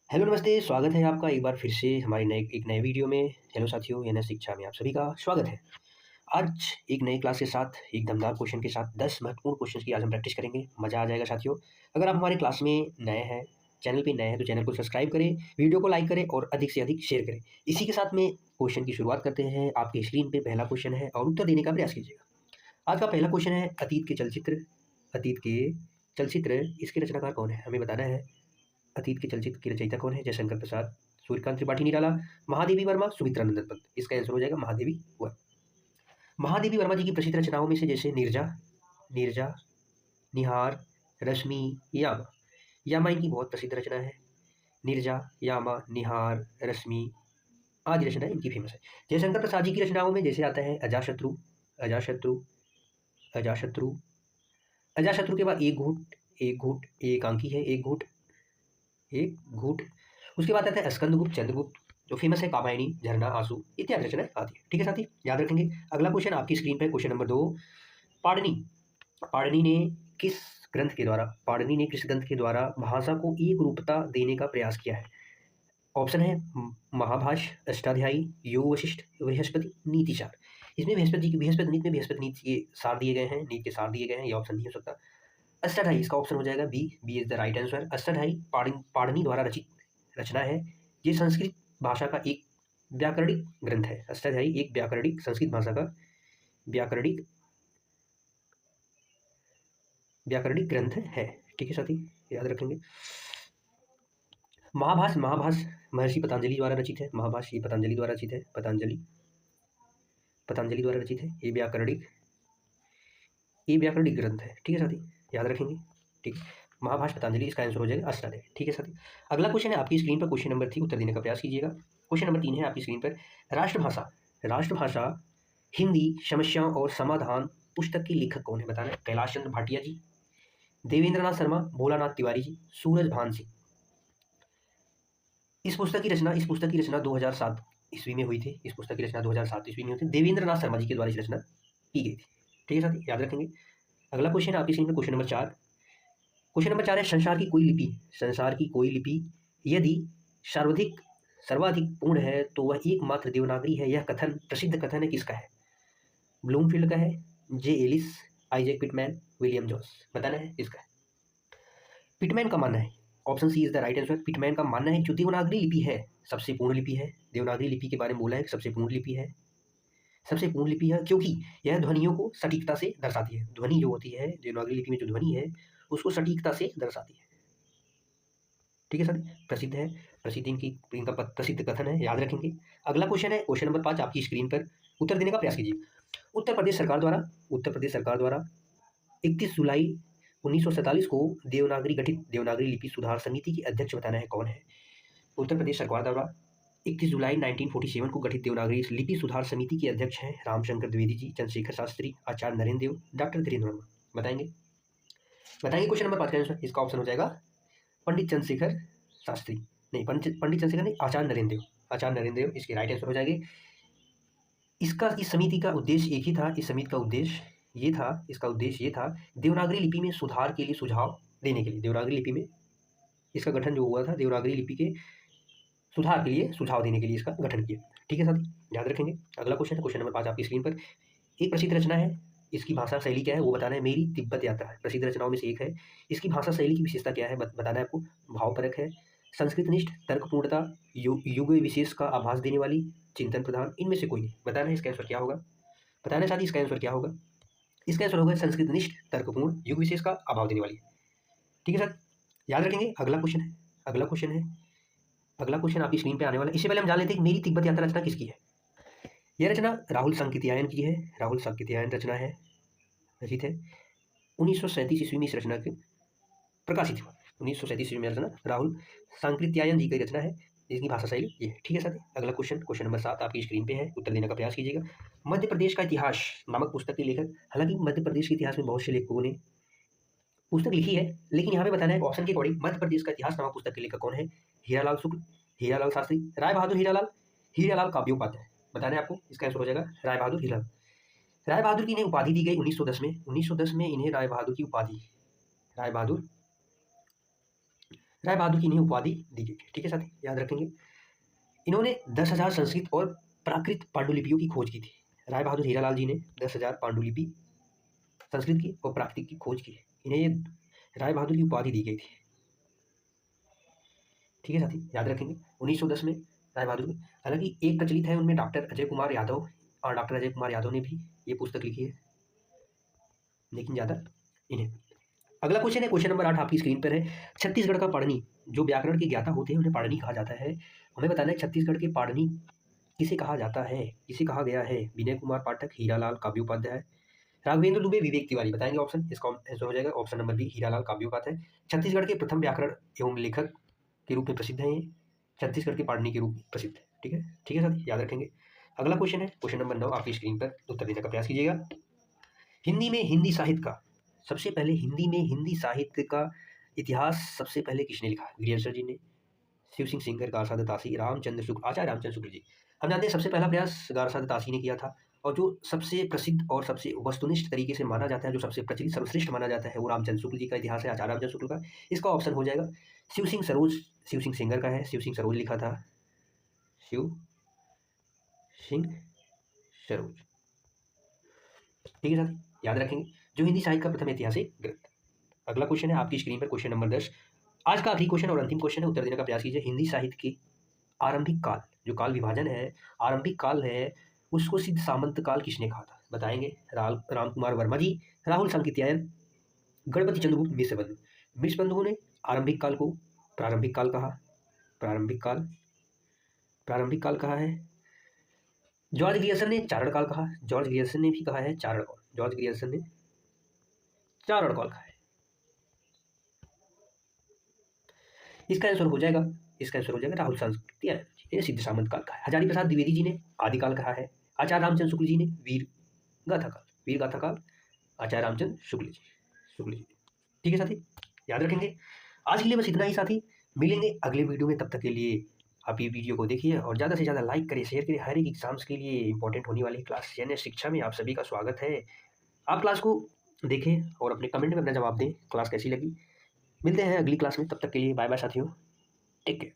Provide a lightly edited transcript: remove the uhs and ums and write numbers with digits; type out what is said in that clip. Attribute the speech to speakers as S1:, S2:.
S1: Hello नमस्ते, स्वागत है आपका एक बार फिर से हमारी नए वीडियो में। हेलो साथियों, एनएस शिक्षा में आप सभी का स्वागत है। आज एक नए क्लास के साथ, एक दमदार क्वेश्चन के साथ 10 महत्वपूर्ण क्वेश्चन की आज हम प्रैक्टिस करेंगे। मज़ा आ जाएगा साथियों। अगर आप हमारे क्लास में नए हैं, चैनल पे नए हैं, तो चैनल को सब्सक्राइब करें, वीडियो को लाइक करें और अधिक से अधिक शेयर करें। इसी के साथ में क्वेश्चन की शुरुआत करते हैं। आपकी स्क्रीन पे पहला क्वेश्चन है और उत्तर देने का प्रयास कीजिएगा। आज का पहला क्वेश्चन है, अतीत के चलचित्र इसके रचनाकार कौन है? हमें बताना है अतीत के चलचित्र की रचयिता कौन है? जयशंकर प्रसाद, सूर्यकांत त्रिपाठी निराला, महादेवी वर्मा, सुमित्रा नंदन पंत। इसका आंसर हो जाएगा महादेवी वर्मा। महादेवी वर्मा जी की प्रसिद्ध रचनाओं में से जैसे नीरजा, नीरजा, निहार, रश्मि, यामा। यामा इनकी बहुत प्रसिद्ध रचना है। नीरजा, यामा, निहार, रश्मि आदि रचना इनकी फेमस है। जयशंकर प्रसाद जी की रचनाओं में जैसे आता है अजाशत्रु, अजाशत्रु, अजाशत्रु, अजाशत्रु के बाद एक घूट, एक घूट, एकांकी है, एक घूट, एक घूट। उसके बाद आता है स्कंदगुप्त, चंद्रगुप्त, जो फेमस है कामायनी, झरना, आंसू इत्यादि रचनाएं आती है। ठीक है साथी, याद रखेंगे। अगला क्वेश्चन आपकी स्क्रीन पे, क्वेश्चन नंबर 2। पाणिनि पाणिनि ने किस पाणिनि ने किस ग्रंथ के द्वारा भाषा को एक रूपता देने का प्रयास किया है? ऑप्शन है महाभाष्य, अष्टाध्यायी, योग वशिष्ठ, बृहस्पति, नीति सार। इसमें बृहस्पति नीति में बृहस्पति नीति के सार दिए गए हैं, नीति के सार दिए गए हैं। ये ऑप्शन नहीं हो सकता। अष्टाध्यायी इसका ऑप्शन हो जाएगा B. B is the right answer. Ashtadhyayi Panini द्वारा रचित रचना है। ये संस्कृत भाषा का एक व्याकरणिक ग्रंथ है। अष्टाध्यायी एक व्याकरणिक, संस्कृत भाषा का व्याकरणिक व्याकरणिक ग्रंथ है। ठीक है साथी, याद रखेंगे। महाभाष्य महाभाष्य महर्षि पतंजलि द्वारा रचित है। महाभाष्य ये पतंजलि द्वारा रचित है। पतंजलि द्वारा रचित है। ये व्याकरणिक ग्रंथ है। ठीक है साथी, याद रखेंगे। ठीक है, महाभाष्य पतंजलि, इसका आंसर हो जाएगा अष्टाध्यायी। ठीक है साथी, अगला क्वेश्चन है आपकी स्क्रीन पर, क्वेश्चन नंबर 3। उत्तर देने का प्रयास कीजिएगा। क्वेश्चन नंबर 3 है आपकी स्क्रीन पर। राष्ट्रभाषा हिंदी समस्याओं और समाधान पुस्तक के लेखक कौन है? बताना है। कैलाश चंद्र भाटिया जी, देवेंद्र नाथ शर्मा, भोलानाथ तिवारी जी, सूरज भान सिंह। इस पुस्तक की रचना 2007 ईस्वी में हुई थी। इस पुस्तक की रचना 2007 ईस्वी में हुई थी। देवेंद्र नाथ शर्मा जी के द्वारा इस रचना की गई थी। ठीक है साथी, याद रखेंगे। अगला क्वेश्चन है आपकी स्क्रीन पर, क्वेश्चन नंबर 4। क्वेश्चन नंबर 4 है, संसार की कोई लिपि यदि सर्वाधिक सर्वाधिक पूर्ण है तो वह एकमात्र देवनागरी है। यह कथन, प्रसिद्ध कथन है, किसका है? ब्लूमफील्ड का है, J Ellis, Isaac Pitman, William Jones. बताना है इसका। पिटमैन का मानना है, option C is the right answer. Pitman का मानना है जो देवनागरी लिपि है सबसे पूर्ण लिपि है। देवनागरी लिपि के बारे में बोला है कि सबसे पूर्ण लिपि है, सबसे पूर्ण लिपि है, क्योंकि यह ध्वनियों को सटीकता से दर्शाती है। ध्वनि जो होती है देवनागरी लिपि में, जो ध्वनि है उसको सटीकता से दर्शाती है। ठीक है सर, प्रसिद्ध है, इनका प्रसिद्ध कथन है, याद रखेंगे। अगला क्वेश्चन है क्वेश्चन नंबर 5 आपकी स्क्रीन पर। उत्तर देने का प्रयास कीजिए। उत्तर प्रदेश सरकार द्वारा 31 जुलाई 1947 को देवनागरी लिपि सुधार समिति की अध्यक्ष बताना है, कौन है? उत्तर प्रदेश सरकार द्वारा 31 जुलाई 1947 को गठित देवनागरी लिपि सुधार समिति के अध्यक्ष हैं रामशंकर द्विवेदी जी, चंद्रशेखर शास्त्री, आचार्य नरेंद्र देव, डॉक्टर धीरेन्द्र वर्मा। बताएंगे क्वेश्चन नंबर 5 का आंसर। इसका ऑप्शन हो जाएगा पंडित चंद्रशेखर शास्त्री, नहीं पंडित चंद्रशेखर नहीं, आचार्य नरेंद्र देव इसके राइट आंसर हो जाएंगे। इस समिति का उद्देश्य एक ही था। इस समिति का उद्देश्य ये था देवनागरी लिपि में सुधार के लिए सुझाव देने के लिए। देवनागरी लिपि में इसका गठन जो हुआ था, देवनागरी लिपि के सुधार के लिए सुझाव देने के लिए इसका गठन किया। ठीक है साथी, याद रखेंगे। अगला क्वेश्चन है क्वेश्चन नंबर 5 आपकी स्क्रीन पर। एक प्रसिद्ध रचना है, इसकी भाषा शैली क्या है वो बताना है। मेरी तिब्बत यात्रा है, प्रसिद्ध रचनाओं में से एक है। इसकी भाषा शैली की विशेषता क्या है बताना है आपको। भावपरक है, संस्कृतनिष्ठ, तर्कपूर्णता, युग विशेष का आभास देने वाली, चिंतन प्रधान, इनमें से कोई नहीं। बताना है इसका आंसर क्या होगा। बताना है साथी इसका आंसर क्या होगा। इसका आंसर होगा संस्कृतनिष्ठ, तर्कपूर्ण, युग विशेष का अभाव देने वाली। ठीक है सर, याद रखेंगे। अगला क्वेश्चन आपकी स्क्रीन पे आने वाला है। इससे पहले हम जान लेते हैं कि मेरी तिब्बत यात्रा रचना किसकी है। यह रचना राहुल सांकृत्यायन की है। राहुल सांकृत्यायन रचना है, रचित है 1937 ईस्वी में। इस रचना के प्रकाशित हुआ 1937 ईस्वी में। रचना राहुल सांकृत्यायन जी की रचना है, जिसकी भाषा शैली ये है। ठीक है साथी, अगला क्वेश्चन नंबर 7 आपकी स्क्रीन पे है। उत्तर देने का प्रयास कीजिएगा। मध्य प्रदेश का इतिहास नामक पुस्तक के लेखक, हालांकि मध्य प्रदेश के इतिहास में बहुत से लेखकों ने पुस्तक लिखी है, लेकिन यहाँ पे बताना है ऑप्शन के अकॉर्डिंग मध्य प्रदेश का इतिहास नामक पुस्तक के लेखक कौन है। हीरालाल शुक्ल, हीरालाल शास्त्री, राय बहादुर हीरालाल काव्योपाध्याय। बताना है आपको। इसका आंसर हो जाएगा राय बहादुर हीरालाल। राय बहादुर की इन्हें उपाधि दी गई 1910 में। 1910 में इन्हें राय बहादुर की उपाधि, राय बहादुर राय बहादुर की इन्हें उपाधि दी गई थी। ठीक है साथी, याद रखेंगे। इन्होंने 10,000 संस्कृत और प्राकृत पांडुलिपियों की खोज की थी। राय बहादुर हीरालाल जी ने 10,000 पांडुलिपि संस्कृत की और प्राकृतिक की खोज की। इन्हें ये राय बहादुर की उपाधि दी गई थी। ठीक है साथी, याद रखेंगे। 1910 में राय बहादुर, हालांकि एक प्रचलित है उनमें डॉक्टर अजय कुमार यादव, और डॉक्टर अजय कुमार यादव ने भी ये पुस्तक लिखी है, लेकिन ज़्यादा इन्हें। अगला क्वेश्चन है, क्वेश्चन नंबर 8 आपकी स्क्रीन पर है। छत्तीसगढ़ का पाणिनि, जो व्याकरण के ज्ञाता होते हैं उन्हें पाणिनि कहा जाता है। हमें बताना है छत्तीसगढ़ के पाणिनि किसे कहा जाता है, किसे कहा गया है। विनय कुमार पाठक, हीरालाल काव्योपाध्याय, राघवेंद्र दुबे, विवेक तिवारी। बताएंगे ऑप्शन, इसका आंसर हो जाएगा option number B, Hiralal Kavyopadhyay. Chhattisgarh के प्रथम व्याकरण एवं लेखक के रूप में प्रसिद्ध है ये, छत्तीसगढ़ के पाणिनि के रूप में प्रसिद्ध है। ठीक है, ठीक है साथी, याद रखेंगे। अगला क्वेश्चन है, क्वेश्चन नंबर 9 आपकी स्क्रीन पर, उत्तर देने का प्रयास कीजिएगा। हिंदी में हिंदी साहित्य का सबसे पहले, हिंदी में हिंदी साहित्य का इतिहास सबसे पहले किसने लिखा? ग्रियर्सर जी ने, शिव सिंह सिंगर, गारसाद तासी, रामचंद्र शुक्ल, आचार्य रामचंद्र शुक्ल जी। हम जानते हैं सबसे पहला प्रयास गारसाद तासी ने किया था, और जो सबसे प्रसिद्ध और सबसे वस्तुनिष्ठ तरीके से माना जाता है, जो सबसे प्रचलित सर्वश्रेष्ठ माना जाता है, वो रामचंद्र शुक्ल जी का इतिहास है, आचार्य रामचंद्र शुक्ल का। इसका ऑप्शन हो जाएगा शिव सिंह सरोज, शिव सिंह सिंगर का है, शिव सिंह सरोज लिखा था, शिव सिंह सरोज। ठीक है साथी, याद रखेंगे, जो हिंदी साहित्य का प्रथम ऐतिहासिक ग्रंथ। अगला क्वेश्चन है आपकी स्क्रीन पर, क्वेश्चन नंबर 10, आज का आखिरी क्वेश्चन और अंतिम क्वेश्चन है, उत्तर देने का प्रयास कीजिए। हिंदी साहित्य के आरंभिक काल, जो काल विभाजन है, आरंभिक काल है, उसको सिद्ध सामंत काल किसने कहा था? बताएंगे, राम कुमार वर्मा जी, राहुल सांकृत्यायन, गणपति चंद्रगुप्त, मिश्रबंधु। मिश्रबंधुओं ने आरंभिक काल को प्रारंभिक काल कहा, प्रारंभिक प्रारंभिक काल कहा है। जॉर्ज ग्रियर्सन ने चारण काल कहा, जॉर्ज ग्रियर्सन ने भी कहा है चारण काल, जॉर्ज ग्रियर्सन ने चारण काल कहा है। इसका आंसर हो जाएगा, इसका आंसर हो जाएगा राहुल सांकृत्यायन जी ने सिद्ध सामंत काल कहा है। हजारी प्रसाद द्विवेदी जी ने आदिकाल कहा है। आचार्य रामचंद्र शुक्ल जी ने वीर गाथा काल, वीर गाथा काल, आचार्य रामचंद्र शुक्ल जी। ठीक है साथी, याद रखेंगे। आज के लिए बस इतना ही साथी, मिलेंगे अगले वीडियो में, तब तक के लिए आप ये वीडियो को देखिए और ज़्यादा से ज़्यादा लाइक करें, शेयर करें। हर एक एग्जाम्स के लिए इंपॉर्टेंट होने वाली क्लास यानी शिक्षा में आप सभी का स्वागत है। आप क्लास को देखें और अपने कमेंट में अपना जवाब दें, क्लास कैसी लगी। मिलते हैं अगली क्लास में, तब तक के लिए बाय बाय साथियों, टेक केयर।